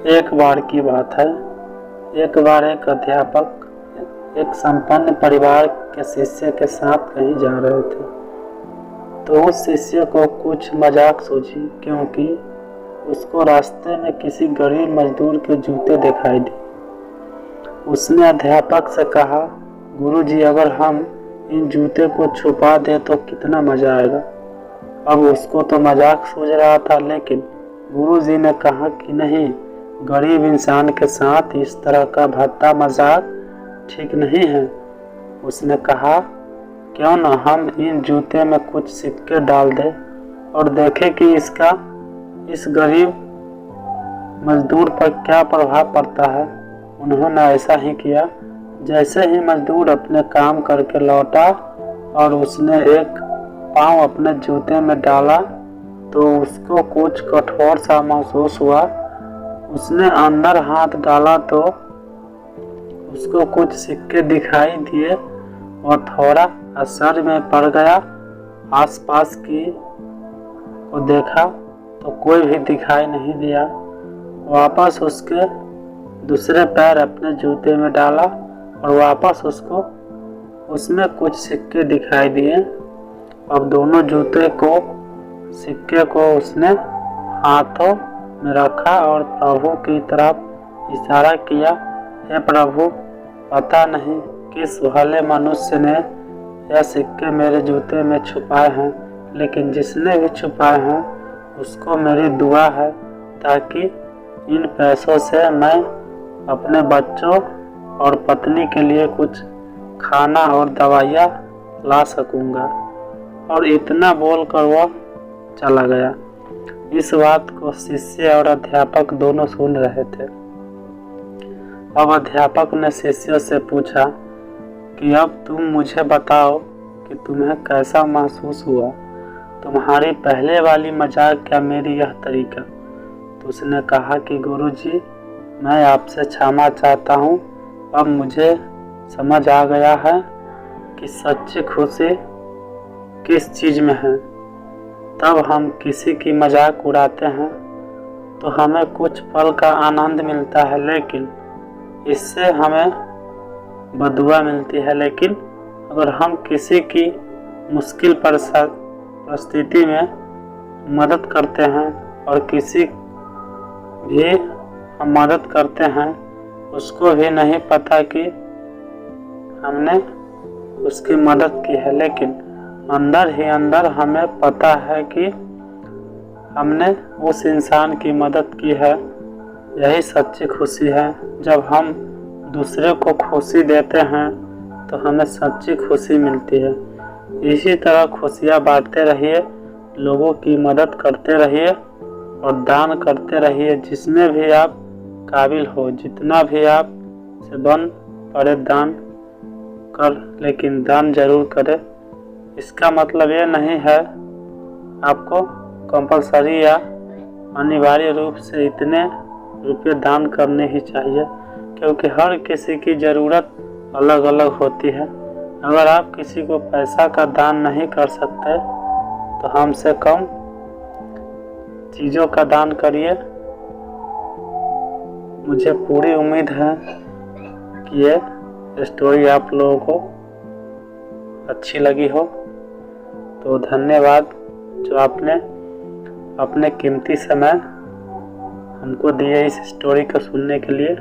एक बार की बात है। एक बार एक अध्यापक एक संपन्न परिवार के शिष्य के साथ कहीं जा रहे थे, तो उस शिष्य को कुछ मजाक सूझी, क्योंकि उसको रास्ते में किसी गरीब मजदूर के जूते दिखाई दिए। उसने अध्यापक से कहा, गुरुजी, अगर हम इन जूते को छुपा दें तो कितना मजा आएगा। अब उसको तो मजाक सूझ रहा था, लेकिन गुरुजी ने कहा कि नहीं, गरीब इंसान के साथ इस तरह का भद्दा मजाक ठीक नहीं है। उसने कहा, क्यों न हम इन जूते में कुछ सिक्के डाल दें और देखें कि इसका इस गरीब मजदूर पर क्या प्रभाव पड़ता है। उन्होंने ऐसा ही किया। जैसे ही मजदूर अपने काम करके लौटा और उसने एक पाँव अपने जूते में डाला तो उसको कुछ कठोर सा महसूस हुआ। उसने अंदर हाथ डाला तो उसको कुछ सिक्के दिखाई दिए और थोड़ा असर में पड़ गया। आसपास की को देखा तो कोई भी दिखाई नहीं दिया। वापस उसके दूसरे पैर अपने जूते में डाला और वापस उसको उसमें कुछ सिक्के दिखाई दिए। अब दोनों जूते को सिक्के को उसने हाथों में रखा और प्रभु की तरफ इशारा किया, हे प्रभु, पता नहीं किस भले मनुष्य ने यह सिक्के मेरे जूते में छुपाए हैं, लेकिन जिसने भी छुपाए हैं उसको मेरी दुआ है, ताकि इन पैसों से मैं अपने बच्चों और पत्नी के लिए कुछ खाना और दवाइयाँ ला सकूँगा। और इतना बोलकर वह चला गया। इस बात को शिष्य और अध्यापक दोनों सुन रहे थे। अब अध्यापक ने शिष्य से पूछा कि अब तुम मुझे बताओ कि तुम्हें कैसा महसूस हुआ, तुम्हारी पहले वाली मजाक क्या मेरी यह तरीका। तो उसने कहा कि गुरुजी, मैं आपसे क्षमा चाहता हूँ। अब मुझे समझ आ गया है कि सच्ची खुशी किस चीज़ में है। तब हम किसी की मजाक उड़ाते हैं तो हमें कुछ पल का आनंद मिलता है, लेकिन इससे हमें बदुआ मिलती है। लेकिन अगर हम किसी की मुश्किल परिस्थिति में मदद करते हैं और किसी भी हम मदद करते हैं, उसको भी नहीं पता कि हमने उसकी मदद की है, लेकिन अंदर ही अंदर हमें पता है कि हमने उस इंसान की मदद की है। यही सच्ची खुशी है। जब हम दूसरे को खुशी देते हैं तो हमें सच्ची खुशी मिलती है। इसी तरह खुशियाँ बांटते रहिए, लोगों की मदद करते रहिए और दान करते रहिए, जिसमें भी आप काबिल हो, जितना भी आप से बन पड़े दान कर, लेकिन दान जरूर करें। इसका मतलब ये नहीं है आपको कंपलसरी या अनिवार्य रूप से इतने रुपये दान करने ही चाहिए, क्योंकि हर किसी की ज़रूरत अलग अलग होती है। अगर आप किसी को पैसा का दान नहीं कर सकते तो हमसे कम चीज़ों का दान करिए। मुझे पूरी उम्मीद है कि ये स्टोरी आप लोगों को अच्छी लगी हो। तो धन्यवाद जो आपने अपने कीमती समय हमको दिए इस स्टोरी को सुनने के लिए।